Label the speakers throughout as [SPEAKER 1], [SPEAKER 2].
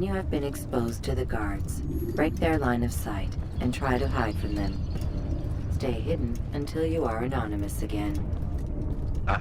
[SPEAKER 1] When you have been exposed to the guards, break their line of sight and try to hide from them. Stay hidden until you are anonymous again.
[SPEAKER 2] Ah.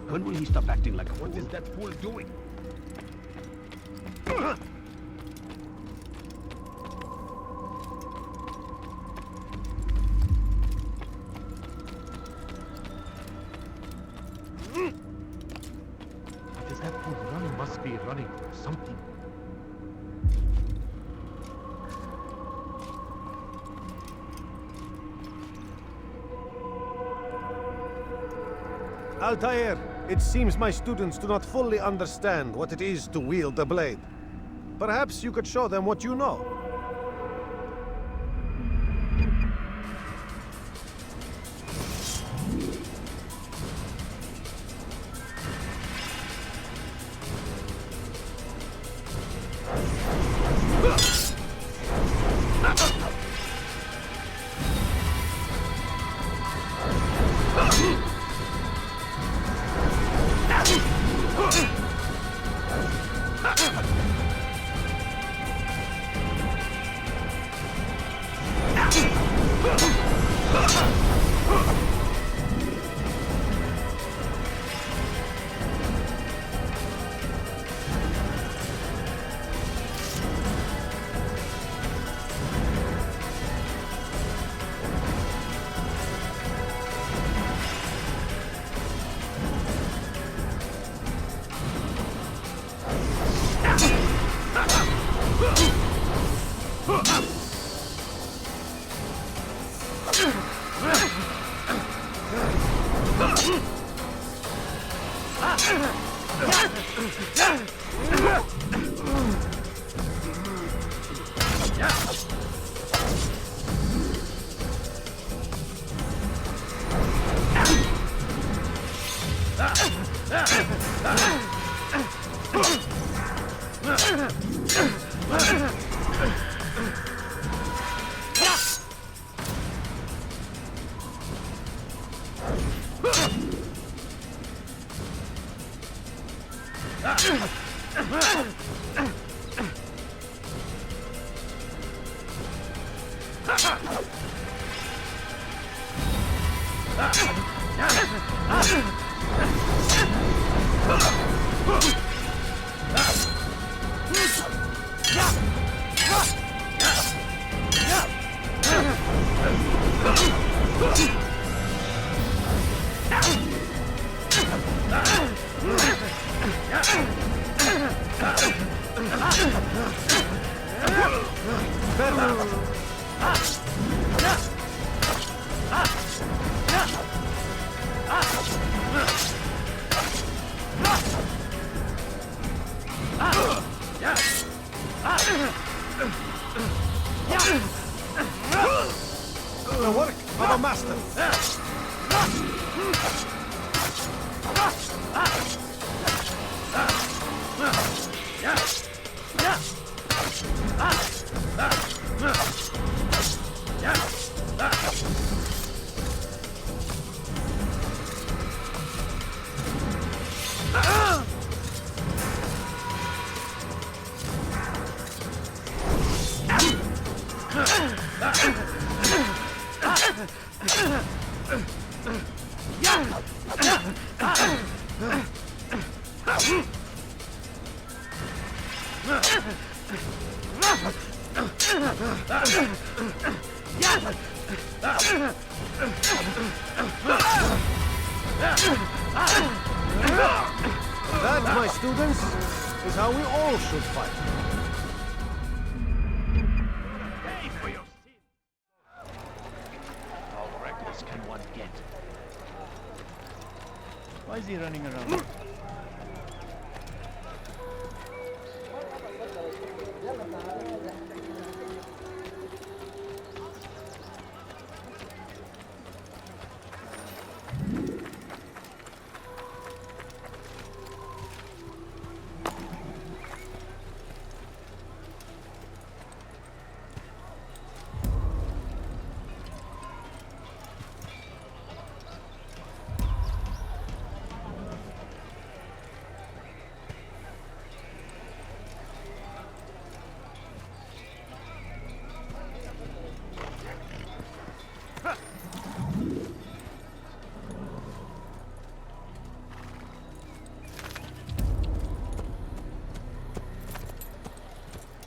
[SPEAKER 3] When will he stop acting like a fool? What is that fool doing? What is that fool running? Must be running for something.
[SPEAKER 4] Altair, it seems my students do not fully understand what it is to wield the blade. Perhaps you could show them what you know. The work of a master. That, my students, is how we all should fight.
[SPEAKER 3] Pay for your sin. How reckless can one get? Why is he running around?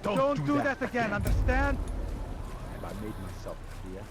[SPEAKER 2] Don't do that again, understand?
[SPEAKER 3] Have I made myself clear?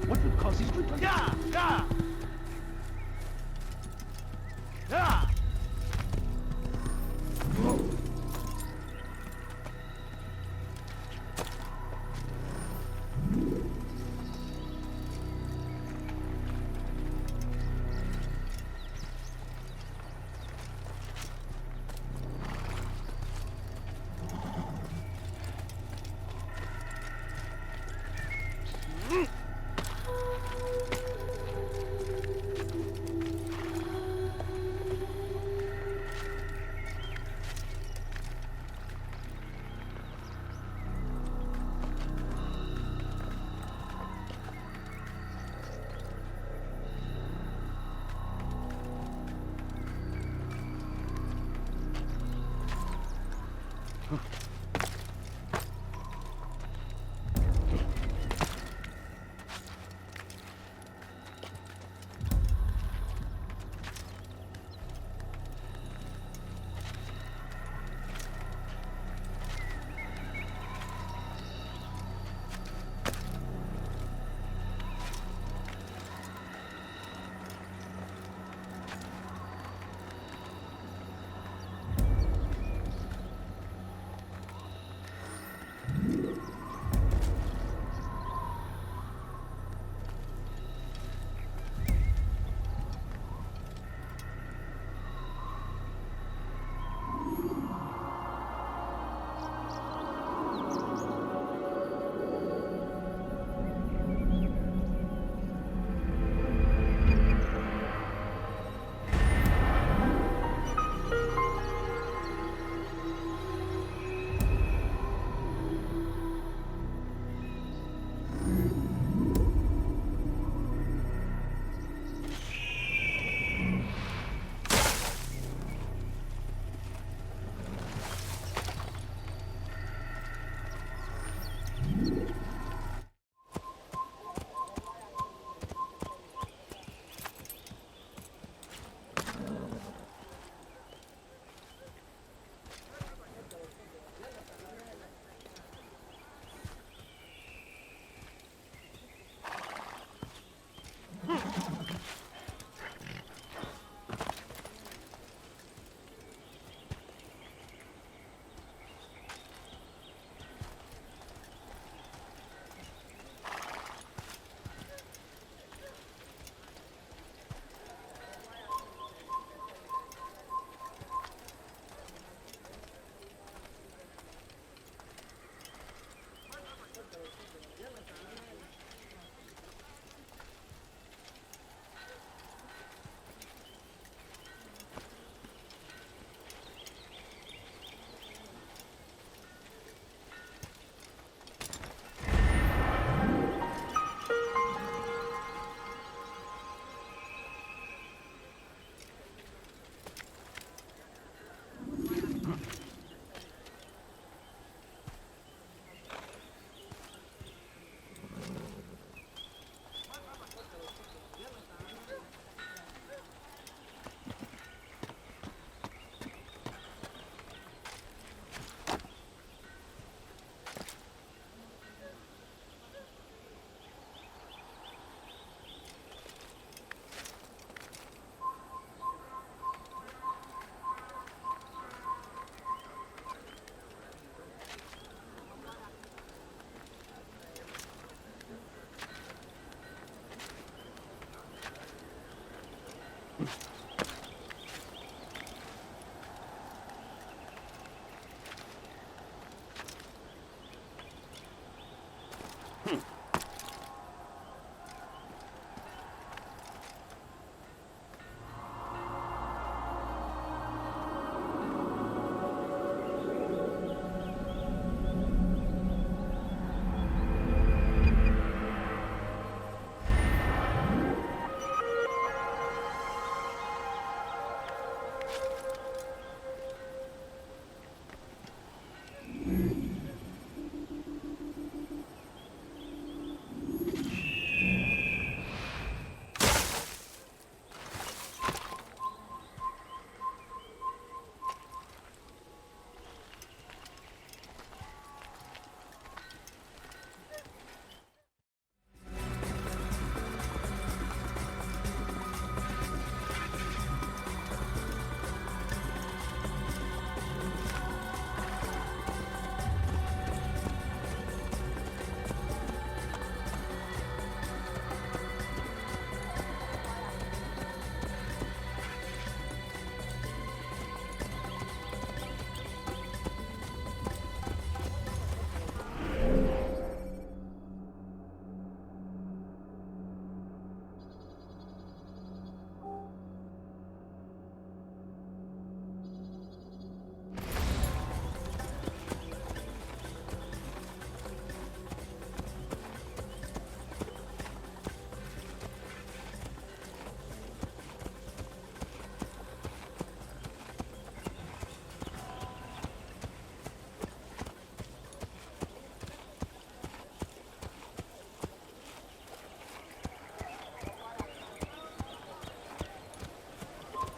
[SPEAKER 3] What would cause these to turn?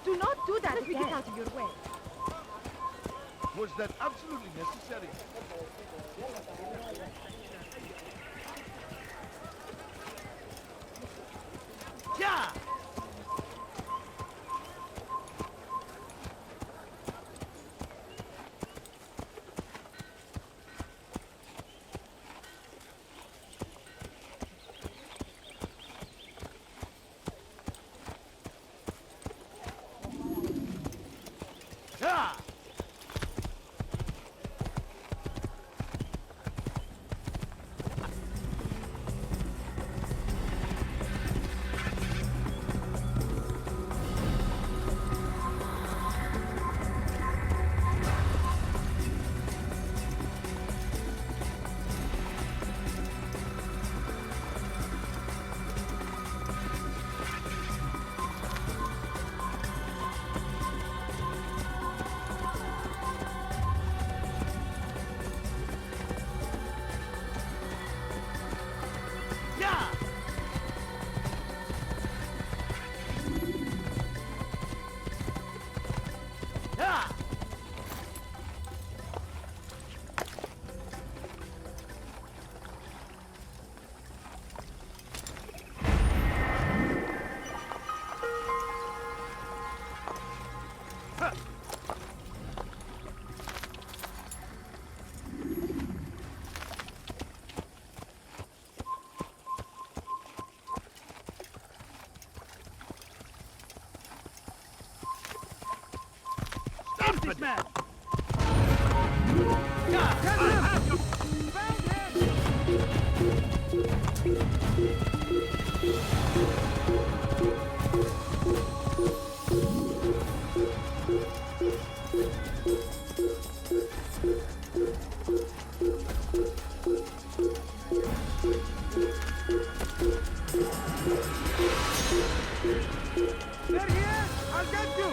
[SPEAKER 5] Do not do that again. Get out of your way.
[SPEAKER 3] Was that absolutely necessary? Yeah! Yeah! This man! Yeah! Found him!
[SPEAKER 2] There he is! I'll get you!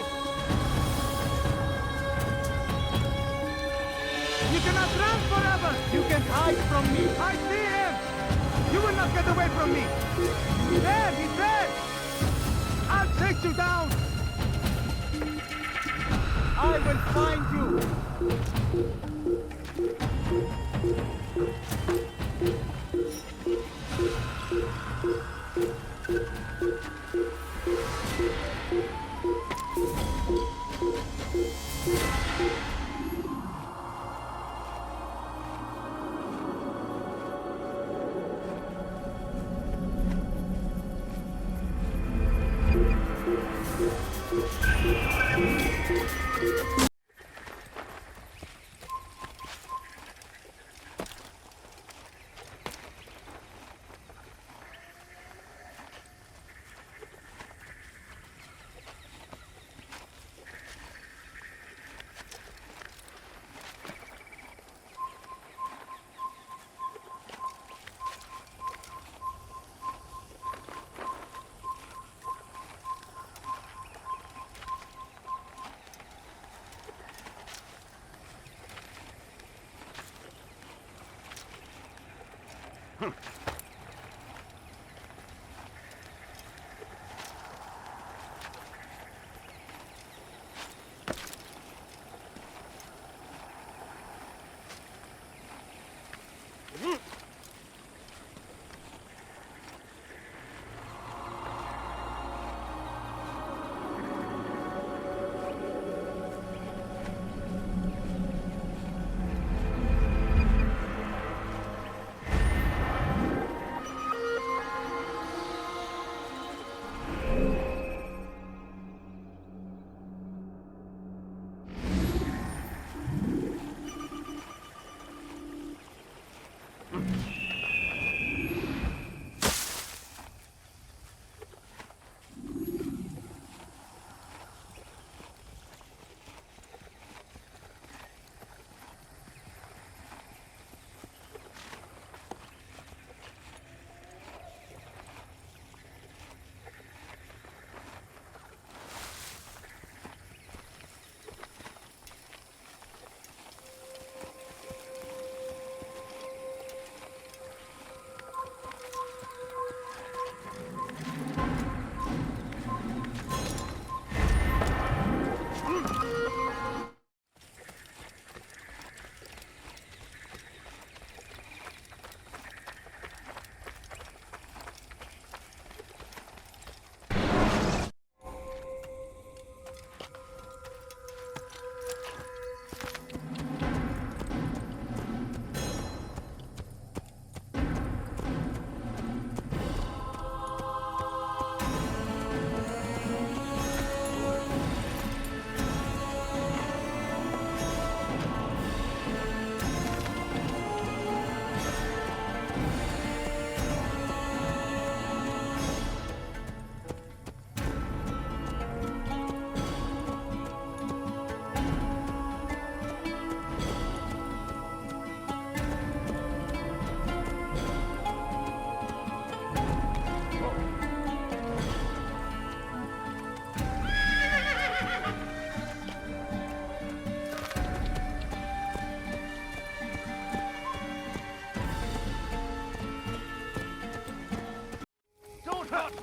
[SPEAKER 2] You cannot run forever! You can hide from me! I see him! You will not get away from me! There! He's there! I'll take you down! I will find you!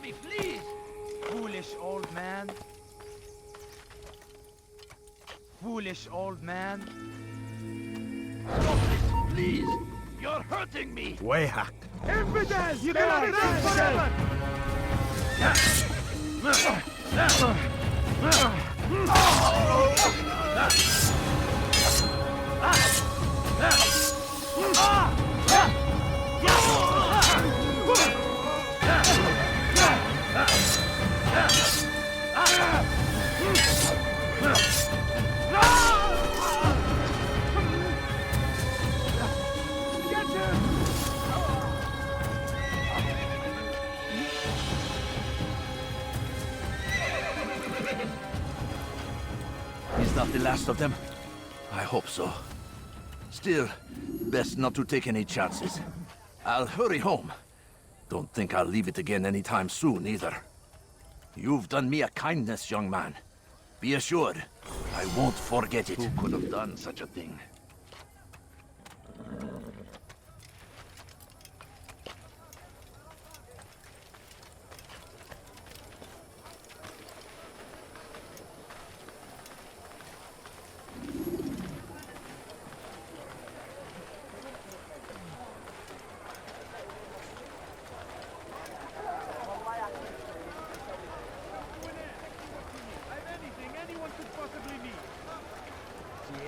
[SPEAKER 2] me, please! Foolish old man. Foolish old man.
[SPEAKER 3] Stop this, please! You're hurting me!
[SPEAKER 4] Wayhack.
[SPEAKER 2] Infidels! You cannot live forever!
[SPEAKER 3] Is that the last of them? I hope so. Still, best not to take any chances. I'll hurry home. Don't think I'll leave it again anytime soon, either. You've done me a kindness, young man. Be assured, I won't forget it. Who could have done such a thing?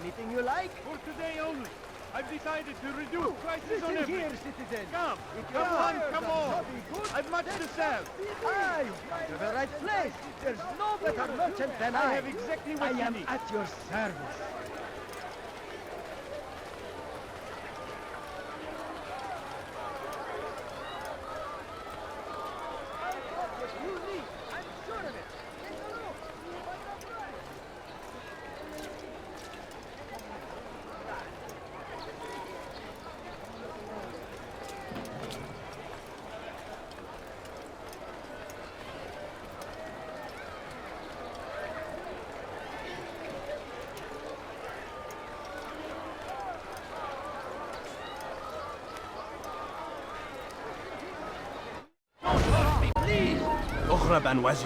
[SPEAKER 2] Anything you like? For today only. I've decided to reduce prices on everything.
[SPEAKER 6] Here, citizen.
[SPEAKER 2] Come on, come on. I've much to sell.
[SPEAKER 6] Aye, to the right place. There's no better merchant than I.
[SPEAKER 2] I have exactly what you
[SPEAKER 6] I am
[SPEAKER 2] need.
[SPEAKER 6] at your service.
[SPEAKER 7] اغرب عن وجهي.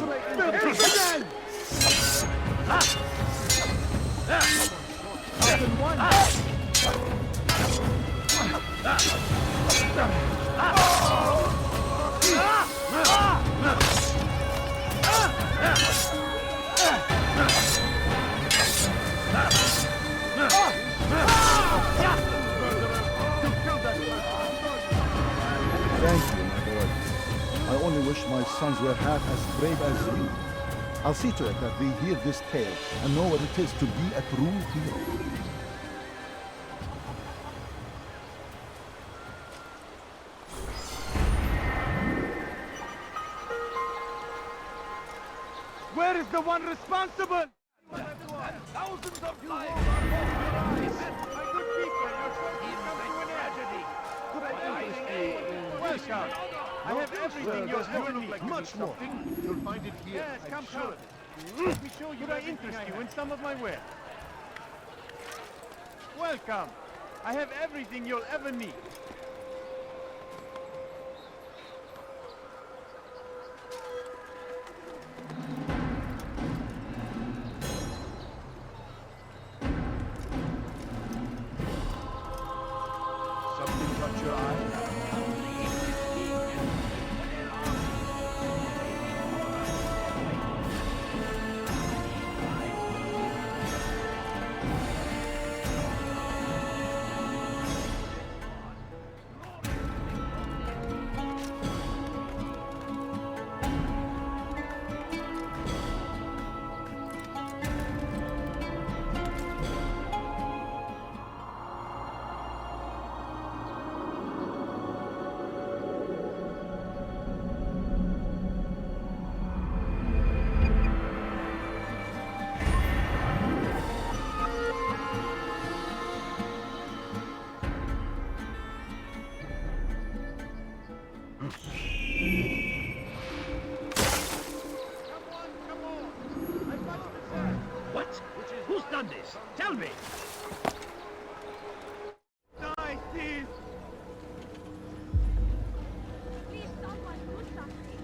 [SPEAKER 8] Thank you, my lord. I only wish my sons were half as brave as you. I'll see to it that they hear this tale and know what it is to be a true hero.
[SPEAKER 2] Where is the one responsible?
[SPEAKER 3] Thousands of lives.
[SPEAKER 2] My good people, your service come to an tragedy. Could I interest you? Welcome. I have everything you're ever need.
[SPEAKER 4] Much more.
[SPEAKER 2] You'll find it here. Yes, come. Let me show you. Could I interest you in some of my wares? Welcome. I have everything you'll ever need. Something caught your eye?
[SPEAKER 7] What? Who's done this? Tell me!
[SPEAKER 2] Nice, please.
[SPEAKER 5] Please, someone do something.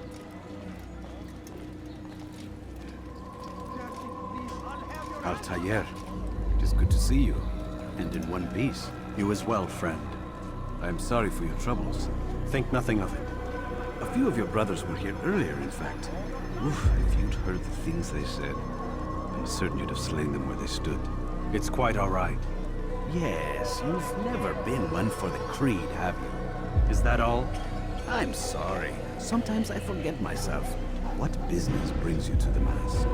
[SPEAKER 9] Altair, it is good to see you, and in one piece.
[SPEAKER 10] You as well, friend. I am sorry for your troubles. Think nothing of it.
[SPEAKER 9] A few of your brothers were here earlier, in fact. Oof, if you'd heard the things they said, I'm certain you'd have slain them where they stood.
[SPEAKER 10] It's quite all right.
[SPEAKER 9] Yes, you've never been one for the creed, have you?
[SPEAKER 10] Is that all?
[SPEAKER 9] I'm sorry. Sometimes I forget myself. What business brings you to the mass?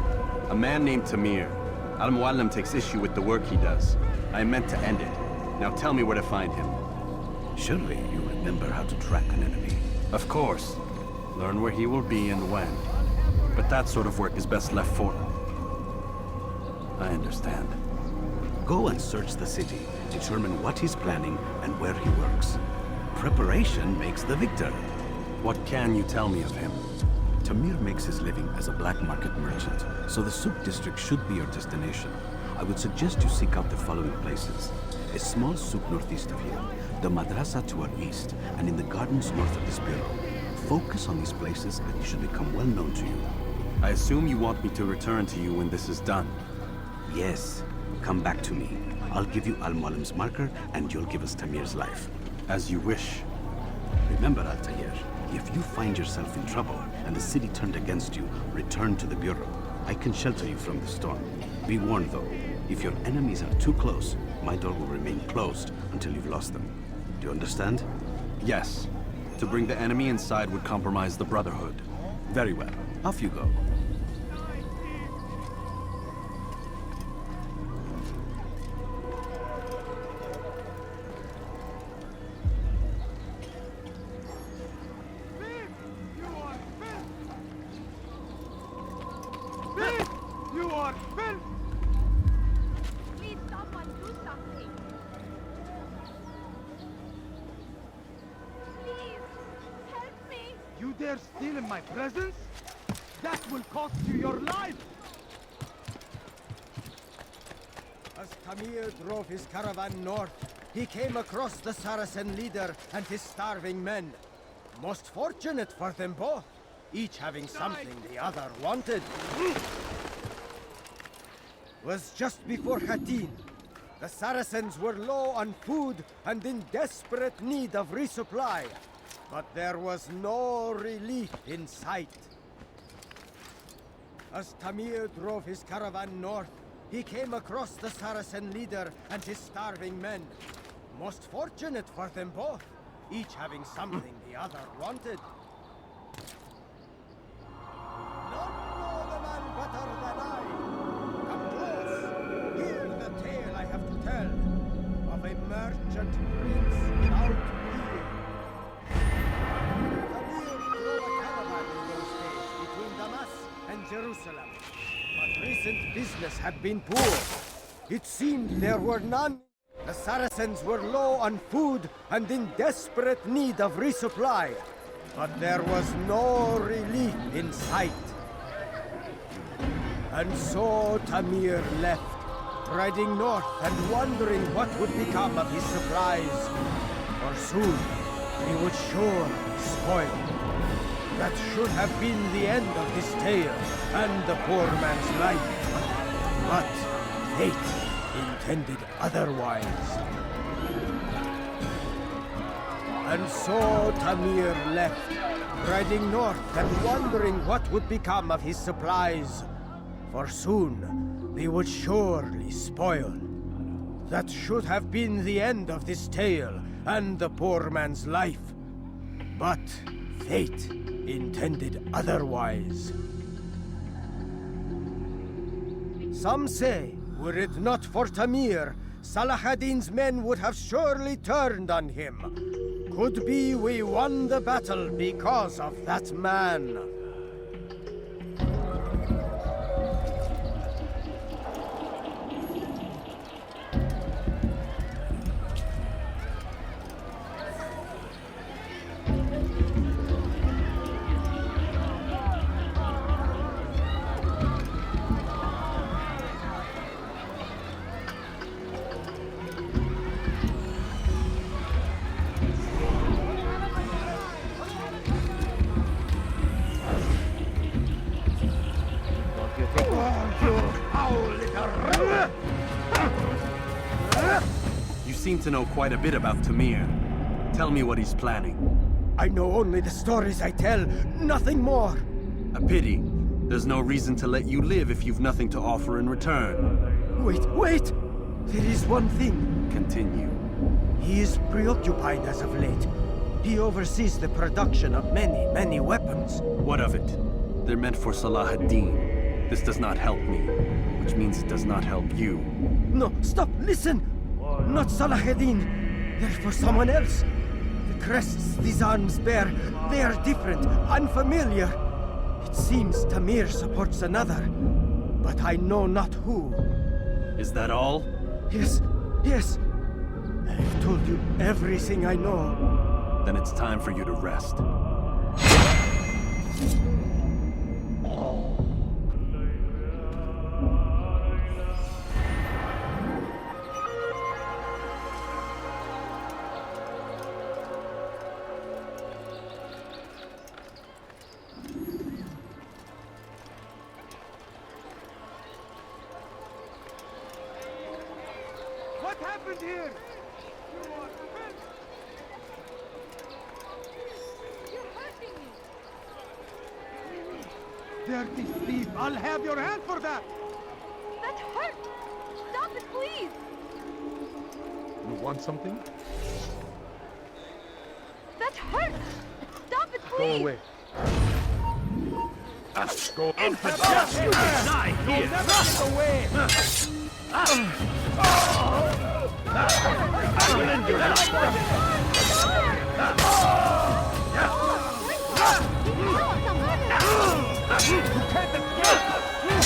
[SPEAKER 10] A man named Tamir. Al-Mualim takes issue with the work he does. I am meant to end it. Now tell me where to find him.
[SPEAKER 9] Surely you remember how to track an enemy.
[SPEAKER 10] Of course. Learn where he will be and when. But that sort of work is best left for... I understand.
[SPEAKER 9] Go and search the city, determine what he's planning and where he works. Preparation makes the victor.
[SPEAKER 10] What can you tell me of him?
[SPEAKER 9] Tamir makes his living as a black market merchant, so the souk district should be your destination. I would suggest you seek out the following places. A small souk northeast of here, the madrasa to our east, and in the gardens north of this bureau. Focus on these places and he should become well known to you.
[SPEAKER 10] I assume you want me to return to you when this is done.
[SPEAKER 9] Yes, come back to me. I'll give you Al-Mualim's marker and you'll give us Tamir's life.
[SPEAKER 10] As you wish.
[SPEAKER 9] Remember, Altair, if you find yourself in trouble and the city turned against you, return to the bureau. I can shelter you from the storm. Be warned though, if your enemies are too close, My door will remain closed until you've lost them. Do you understand?
[SPEAKER 10] Yes. To bring the enemy inside would compromise the Brotherhood.
[SPEAKER 9] Very well. Off you go.
[SPEAKER 2] You are filth!
[SPEAKER 5] Please, someone do something. Please, help me.
[SPEAKER 2] You dare steal in my presence? That will cost you your life!
[SPEAKER 6] As Tamir drove his caravan north, he came across the Saracen leader and his starving men. Most fortunate for them both, each having something the other wanted. Was just before Hattin. The Saracens were low on food and in desperate need of resupply, but there was no relief in sight. As Tamir drove his caravan north, he came across the Saracen leader and his starving men. Most fortunate for them both, each having something the other wanted. None know the man better than I. Come close, hear the tale I have to tell of a merchant prince without peer. Tamir drove a caravan in those days between Damascus and Jerusalem. But recent business had been poor. It seemed there were none. The Saracens were low on food and in desperate need of resupply. But there was no relief in sight. And so Tamir left, riding north and wondering what would become of his supplies. For soon, he would surely spoil. That should have been the end of his tale and the poor man's life. But fate intended otherwise. And so Tamir left, riding north and wondering what would become of his supplies. For soon, they would surely spoil. That should have been the end of this tale and the poor man's life. But fate intended otherwise. Some say, were it not for Tamir, Salah ad-Din's men would have surely turned on him. Could be we won the battle because of that man.
[SPEAKER 10] You seem to know quite a bit about Tamir. Tell me what he's planning.
[SPEAKER 6] I know only the stories I tell, nothing more.
[SPEAKER 10] A pity. There's no reason to let you live if you've nothing to offer in return.
[SPEAKER 6] Wait! There is one thing.
[SPEAKER 10] Continue.
[SPEAKER 6] He is preoccupied as of late. He oversees the production of many weapons.
[SPEAKER 10] What of it? They're meant for Salah ad-Din. This does not help me, which means it does not help you.
[SPEAKER 6] No, stop, listen! Not Salah ad-Din. They're for someone else. The crests these arms bear, they are different, unfamiliar. It seems Tamir supports another, but I know not who.
[SPEAKER 10] Is that all?
[SPEAKER 6] Yes. I've told you everything I know.
[SPEAKER 10] Then it's time for you to rest.
[SPEAKER 2] What happened here?
[SPEAKER 5] You're hurting me.
[SPEAKER 2] Dirty thief! I'll have your hand for that!
[SPEAKER 5] That hurt. Stop it, please.
[SPEAKER 11] You want something?
[SPEAKER 5] That hurts! Stop it,
[SPEAKER 11] Go
[SPEAKER 5] please!
[SPEAKER 11] away.
[SPEAKER 7] Go infant! You will die here! I will end your life! You can't escape!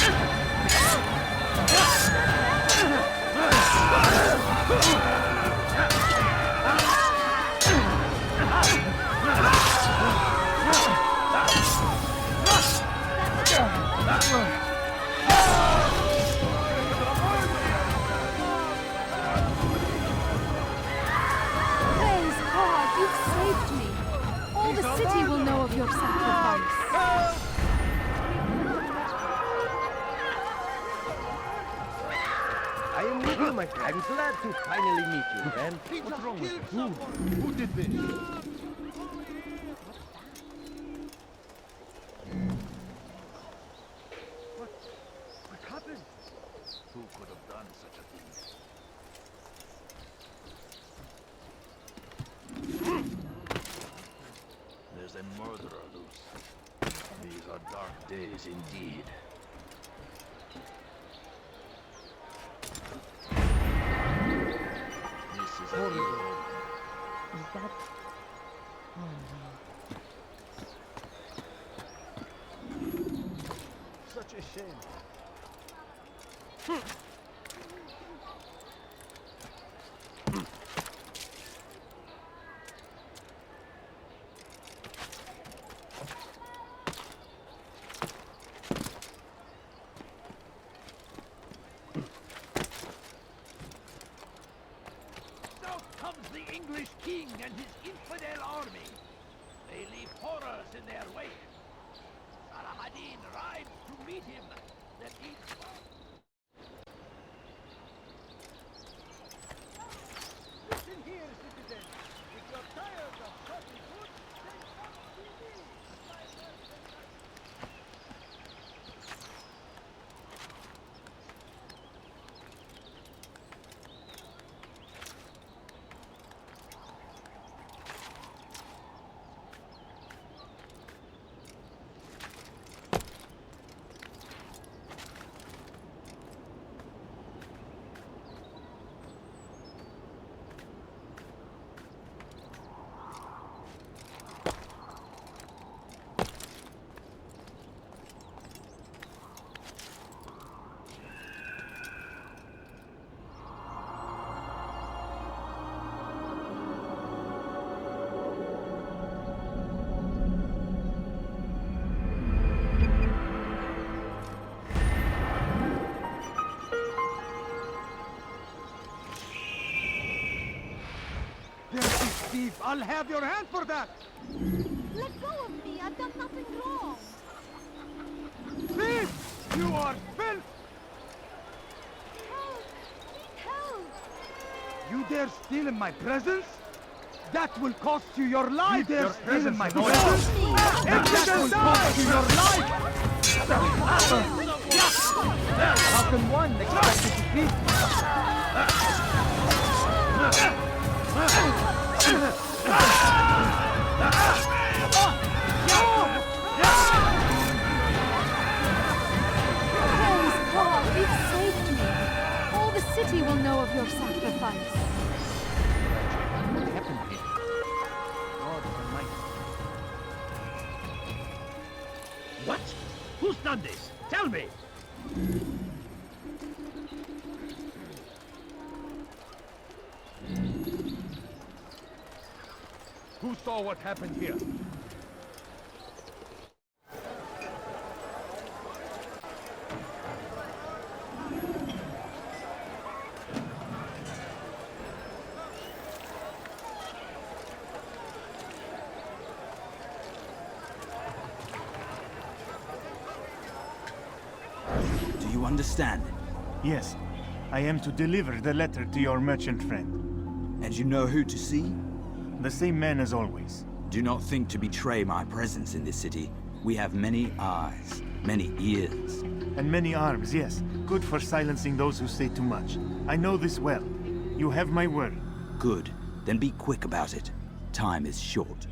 [SPEAKER 5] Praise God, you've saved me. All the city will know of your sacrifice.
[SPEAKER 6] I am with you, my friend. I'm glad to finally meet you, friend.
[SPEAKER 11] What's wrong with you? Who did this?
[SPEAKER 6] What happened?
[SPEAKER 3] Who could have done such a thing? There's a murderer loose. These are dark days indeed. This is an evil.
[SPEAKER 5] Is that...
[SPEAKER 4] Such a shame.
[SPEAKER 7] South comes the English king and his infidel army. They leave horrors in their wake. Saladin rides to meet him. That he...
[SPEAKER 2] Listen here, citizen. If you're tired of shopping food, then come see me. There's this thief. I'll have your hand for that.
[SPEAKER 5] Let go of me. I've done nothing wrong.
[SPEAKER 2] Thief! You are filth!
[SPEAKER 5] Help! Help!
[SPEAKER 2] You dare steal in my presence? That will cost you your life! You dare steal in my presence? That will cost you your life! How can one expect to defeat
[SPEAKER 5] Praise God, you've saved me. All the city will know of your sacrifice.
[SPEAKER 2] what happened here? God Almighty.
[SPEAKER 7] What? Who's done this? Tell me!
[SPEAKER 2] Who saw what happened here?
[SPEAKER 9] Do you understand?
[SPEAKER 12] Yes, I am to deliver the letter to your merchant friend.
[SPEAKER 9] And you know who to see?
[SPEAKER 12] The same man as always.
[SPEAKER 9] Do not think to betray my presence in this city. We have many eyes, many ears.
[SPEAKER 12] And many arms, yes. Good for silencing those who say too much. I know this well. You have my word.
[SPEAKER 9] Good. Then be quick about it. Time is short.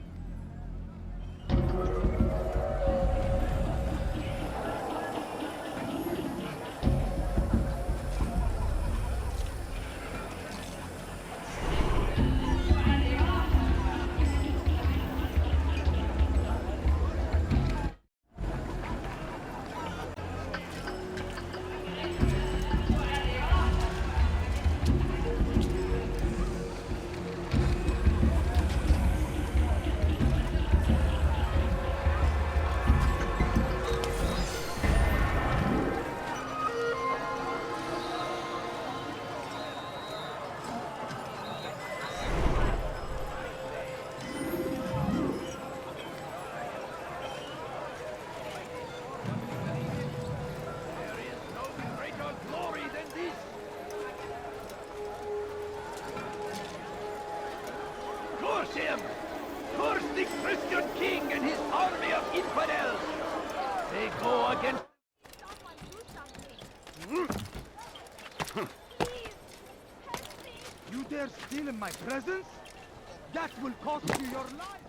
[SPEAKER 7] Him! Curse the Christian king and his army of infidels! They go against...
[SPEAKER 2] You dare steal in my presence? That will cost you your life!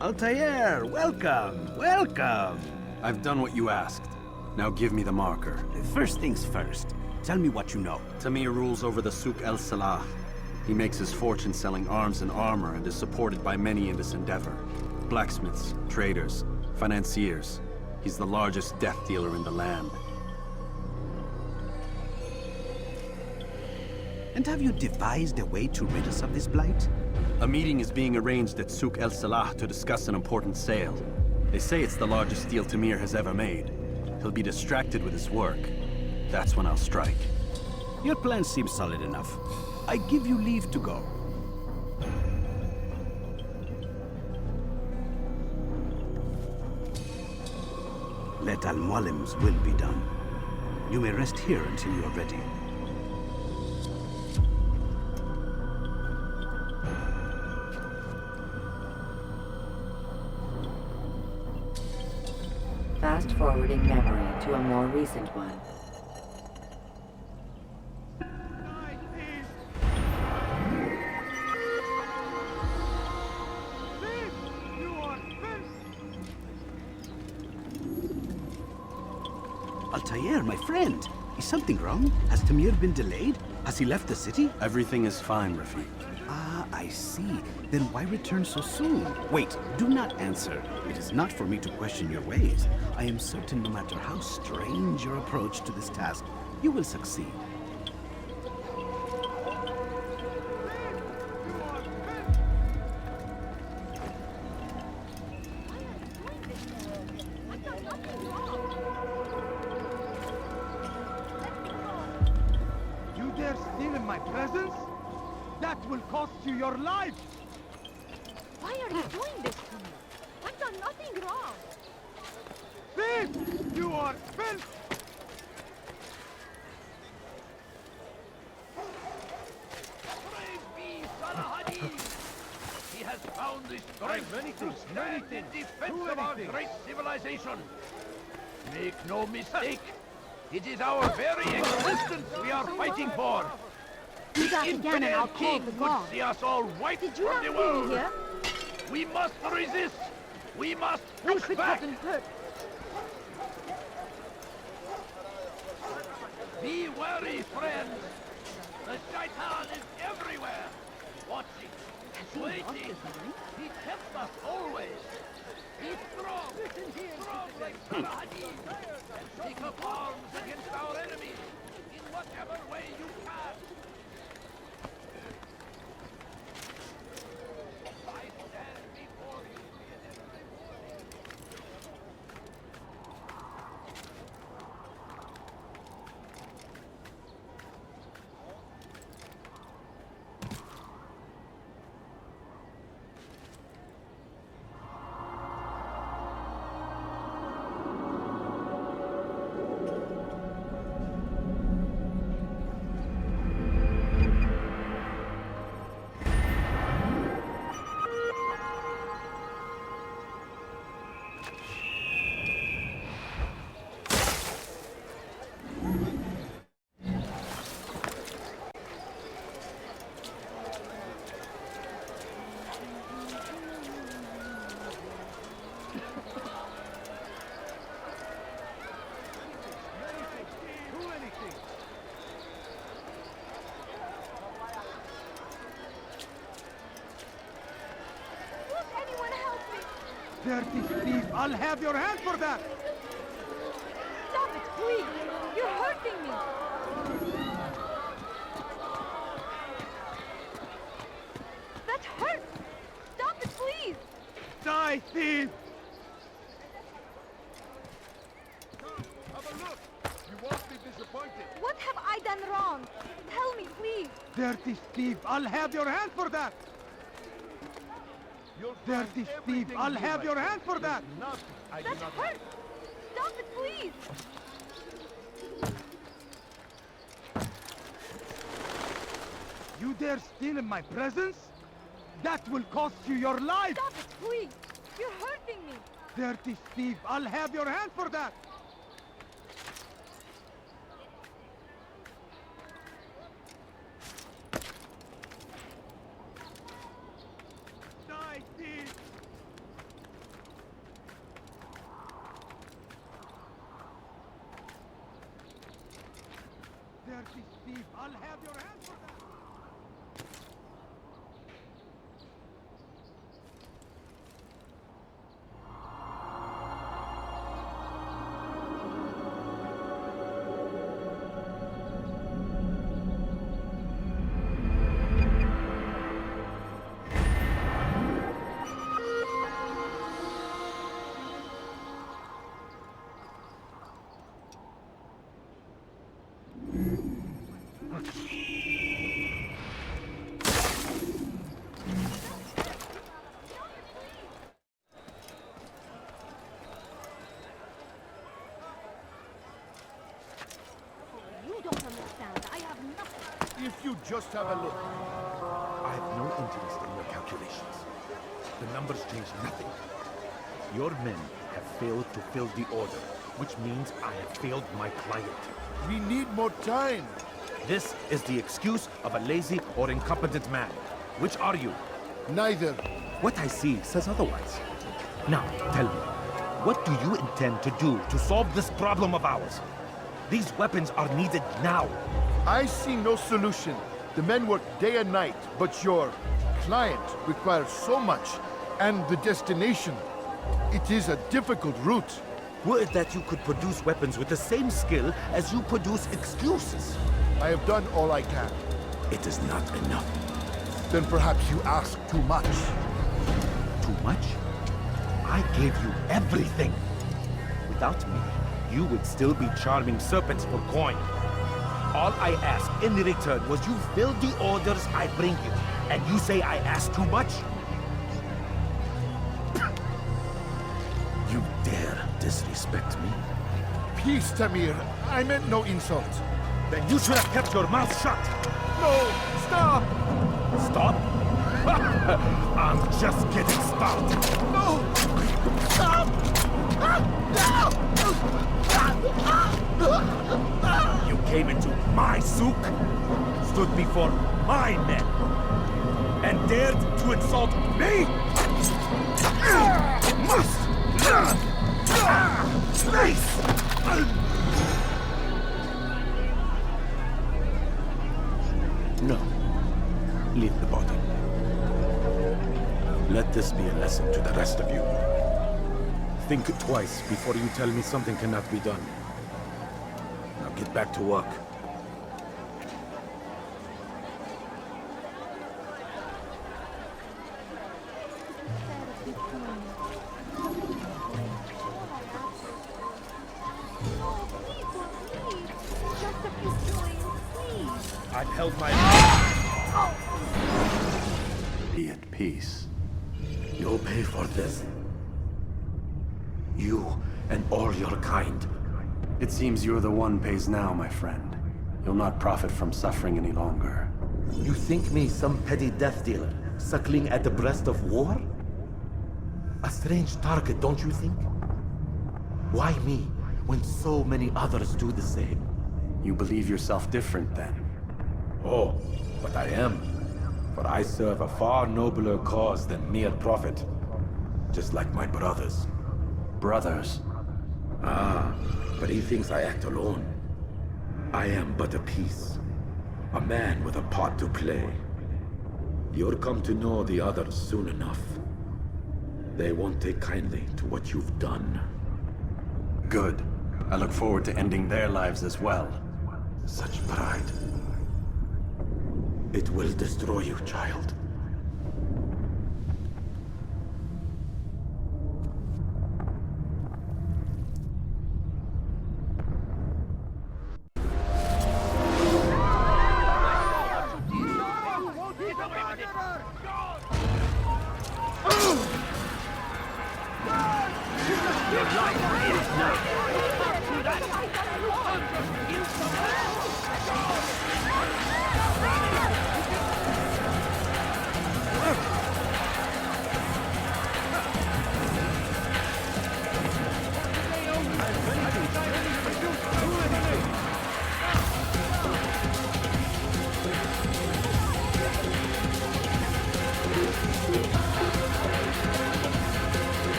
[SPEAKER 6] Altair, welcome, welcome!
[SPEAKER 10] I've done what you asked. Now give me the marker.
[SPEAKER 9] First things first. Tell me what you know.
[SPEAKER 10] Tamir rules over the Souk El Salah. He makes his fortune selling arms and armor and is supported by many in this endeavor. Blacksmiths, traders, financiers. He's the largest death dealer in the land.
[SPEAKER 9] And have you devised a way to rid us of this blight?
[SPEAKER 10] A meeting is being arranged at Souk El Salah to discuss an important sale. They say it's the largest deal Tamir has ever made. He'll be distracted with his work. That's when I'll strike.
[SPEAKER 9] Your plan seems solid enough. I give you leave to go. Let Al-Mualim's will be done. You may rest here until you are ready.
[SPEAKER 1] Fast-forwarding memory to a more recent one.
[SPEAKER 9] Altair, my friend. Is something wrong? Has Tamir been delayed? Has he left the city?
[SPEAKER 10] Everything is fine, Rafiq.
[SPEAKER 9] Ah, I see. Then why return so soon? Wait, do not answer. It is not for me to question your ways. I am certain no matter how strange your approach to this task, you will succeed.
[SPEAKER 2] You dare steal in my presence? That will cost you your life!
[SPEAKER 5] Why are you doing this to me? I've done nothing wrong.
[SPEAKER 2] Thief! You are filth!
[SPEAKER 7] Praise be Salahadin! He has found the strength to stand in defense of our great civilization. Make no mistake, it is our very existence we are fighting for.
[SPEAKER 5] Do that again and I'll call
[SPEAKER 7] King
[SPEAKER 5] the
[SPEAKER 7] would
[SPEAKER 5] guard.
[SPEAKER 7] see us all wiped
[SPEAKER 5] Did you
[SPEAKER 7] from the
[SPEAKER 5] not
[SPEAKER 7] world.
[SPEAKER 5] hear?
[SPEAKER 7] We must resist. We must
[SPEAKER 5] I
[SPEAKER 7] push
[SPEAKER 5] could
[SPEAKER 7] back.
[SPEAKER 5] have been hurt.
[SPEAKER 7] Be wary, friends. The shaitan is everywhere. Watching, waiting. He tempts us always. Be strong. Strong like Salahadin. And take up arms against our enemies in whatever way you can. I stand before you.
[SPEAKER 5] Won't anyone help me?
[SPEAKER 2] Dirty thief! I'll have your hand for that!
[SPEAKER 5] Stop it, please! You're hurting me! That hurts! Stop it, please!
[SPEAKER 2] Die, thief!
[SPEAKER 11] Have a look. You won't be disappointed.
[SPEAKER 5] What have I done wrong? Tell me, please!
[SPEAKER 2] Dirty thief! I'll have your hand for that!
[SPEAKER 11] You'll find
[SPEAKER 2] Dirty thief!
[SPEAKER 11] everything
[SPEAKER 2] I'll
[SPEAKER 11] you
[SPEAKER 2] have
[SPEAKER 11] like.
[SPEAKER 2] your hand for that!
[SPEAKER 11] Nothing I do
[SPEAKER 5] That
[SPEAKER 11] not
[SPEAKER 5] hurts! Stop it, please!
[SPEAKER 2] You dare steal in my presence? That will cost you your life!
[SPEAKER 5] Stop it, please! You're hurting me!
[SPEAKER 2] Dirty thief! I'll have your hand for that! Die, thief! Dirty thief! I'll have your hand for that!
[SPEAKER 5] You don't understand. I have nothing.
[SPEAKER 11] If you just have a look. I have no interest in your calculations. The numbers change nothing. Your men have failed to fill the order, which means I have failed my client. We need more time. This is the excuse of a lazy or incompetent man. Which are you? Neither. What I see says otherwise. Now, tell me, what do you intend to do to solve this problem of ours? These weapons are needed now.
[SPEAKER 13] I see no solution. The men work day and night, but your client requires so much, and the destination. It is a difficult route.
[SPEAKER 11] Would that you could produce weapons with the same skill as you produce excuses.
[SPEAKER 13] I have done all I can.
[SPEAKER 11] It is not enough.
[SPEAKER 13] Then perhaps you ask too much.
[SPEAKER 11] Too much? I gave you everything. Without me, you would still be charming serpents for coin. All I ask in return was you fill the orders I bring you. And you say I ask too much? You dare disrespect me?
[SPEAKER 13] Peace, Tamir. I meant no insult.
[SPEAKER 11] Then you should have kept your mouth shut.
[SPEAKER 13] No! Stop!
[SPEAKER 11] Stop? I'm just getting started.
[SPEAKER 13] No! Stop!
[SPEAKER 11] You came into my souk, stood before my men, and dared to insult me? Must learn! Face! No. Leave the body. Let this be a lesson to the rest of you. Think twice before you tell me something cannot be done. Now get back to work. I've held my... Be at peace. You'll pay for this. You and all your kind.
[SPEAKER 10] It seems you're the one pays now, my friend. You'll not profit from suffering any longer.
[SPEAKER 11] You think me some petty death dealer, suckling at the breast of war? A strange target, don't you think? Why me, when so many others do the same?
[SPEAKER 10] You believe yourself different, then?
[SPEAKER 11] Oh, but I am. For I serve a far nobler cause than mere profit. Just like my brothers.
[SPEAKER 10] brothers.
[SPEAKER 11] Ah, but he thinks I act alone. I am but a piece. A man with a part to play. You'll come to know the others soon enough. They won't take kindly to what you've done.
[SPEAKER 10] Good. I look forward to ending their lives as well.
[SPEAKER 11] Such pride. It will destroy you, child.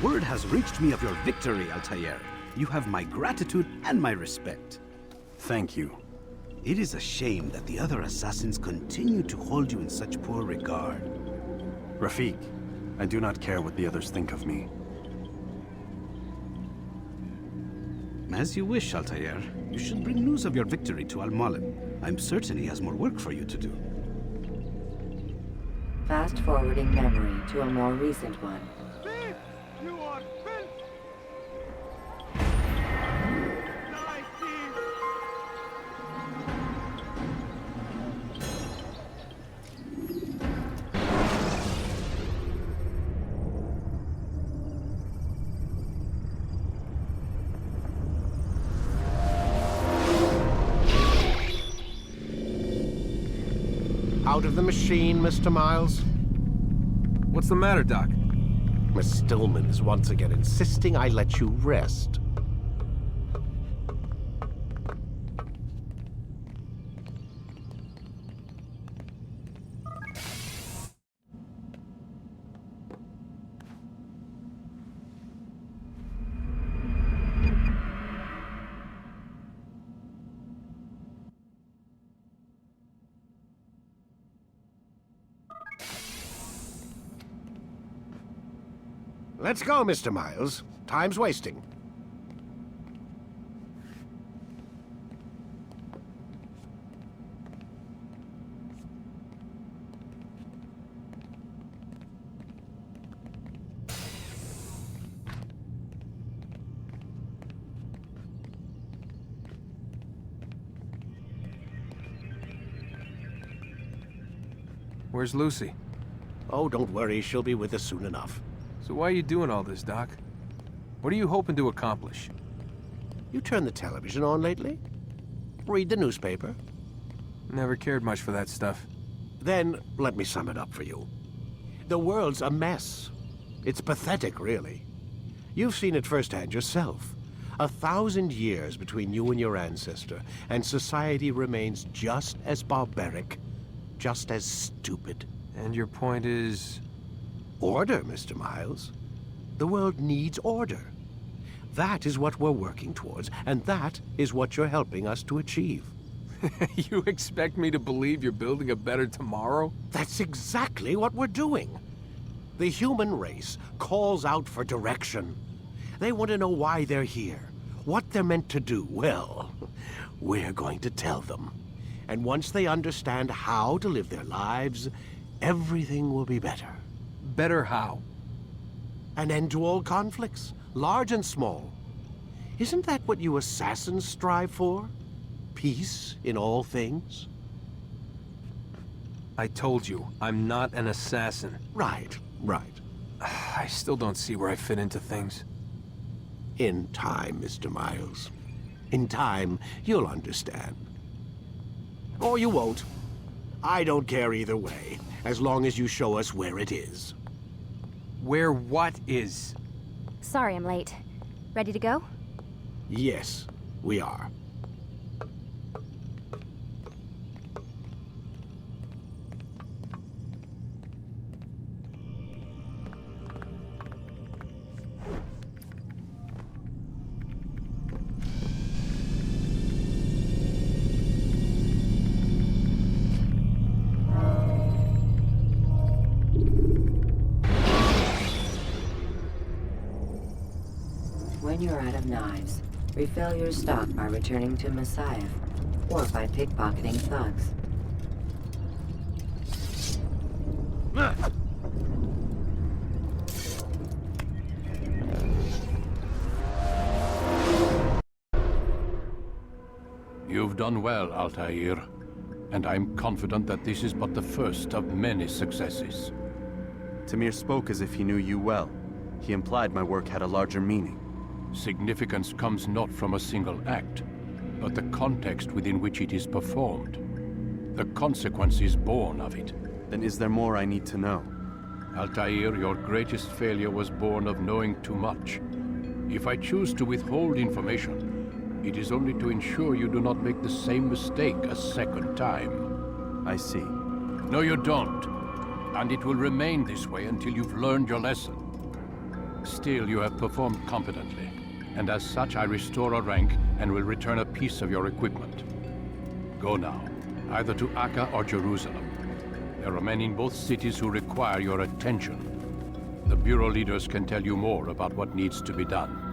[SPEAKER 9] Word has reached me of your victory, Altair. You have my gratitude and my respect.
[SPEAKER 10] Thank you.
[SPEAKER 9] It is a shame that the other assassins continue to hold you in such poor regard.
[SPEAKER 10] Rafiq, I do not care what the others think of me.
[SPEAKER 9] As you wish, Altair. You should bring news of your victory to Mualim. I'm certain he has more work for you to do.
[SPEAKER 1] Fast-forwarding memory to a more recent one.
[SPEAKER 2] Thief! You are filth! Die, thief!
[SPEAKER 4] Out of the machine, Mr. Miles?
[SPEAKER 6] What's the matter, Doc?
[SPEAKER 4] Miss Stillman is once again insisting I let you rest. Let's go, Mr. Miles. Time's wasting.
[SPEAKER 14] Where's Lucy?
[SPEAKER 6] Oh, don't worry, she'll be with us soon enough.
[SPEAKER 14] So why are you doing all this, Doc? What are you hoping to accomplish?
[SPEAKER 6] You turned the television on lately? Read the newspaper?
[SPEAKER 14] Never cared much for that stuff.
[SPEAKER 6] Then, let me sum it up for you. The world's a mess. It's pathetic, really. You've seen it firsthand yourself. 1,000 years between you and your ancestor, and society remains just as barbaric, just as stupid.
[SPEAKER 14] And your point is?
[SPEAKER 6] Order, Mr. Miles. The world needs order. That is what we're working towards, and that is what you're helping us to achieve.
[SPEAKER 14] You expect me to believe you're building a better tomorrow?
[SPEAKER 6] That's exactly what we're doing. The human race calls out for direction. They want to know why they're here, what they're meant to do. Well, we're going to tell them. And once they understand how to live their lives, everything will be better.
[SPEAKER 14] Better how?
[SPEAKER 6] An end to all conflicts, large and small. Isn't that what you assassins strive for? Peace in all things?
[SPEAKER 14] I told you, I'm not an assassin.
[SPEAKER 6] Right.
[SPEAKER 14] I still don't see where I fit into things.
[SPEAKER 6] In time, Mr. Miles. In time, you'll understand. Or you won't. I don't care either way, as long as you show us where it is.
[SPEAKER 14] Where what is?
[SPEAKER 15] Sorry I'm late. Ready to go?
[SPEAKER 6] Yes, we are.
[SPEAKER 1] When you're out of knives, refill your stock by returning to Masyaf, or by pickpocketing thugs.
[SPEAKER 16] You've done well, Altair, and I'm confident that this is but the first of many successes.
[SPEAKER 10] Tamir spoke as if he knew you well. He implied my work had a larger meaning.
[SPEAKER 16] Significance comes not from a single act, but the context within which it is performed. The consequences born of it.
[SPEAKER 10] Then is there more I need to know?
[SPEAKER 16] Altair, your greatest failure was born of knowing too much. If I choose to withhold information, it is only to ensure you do not make the same mistake a second time.
[SPEAKER 10] I see.
[SPEAKER 16] No, you don't. And it will remain this way until you've learned your lesson. Still, you have performed competently, and as such I restore a rank and will return a piece of your equipment. Go now, either to Akka or Jerusalem. There are men in both cities who require your attention. The Bureau leaders can tell you more about what needs to be done.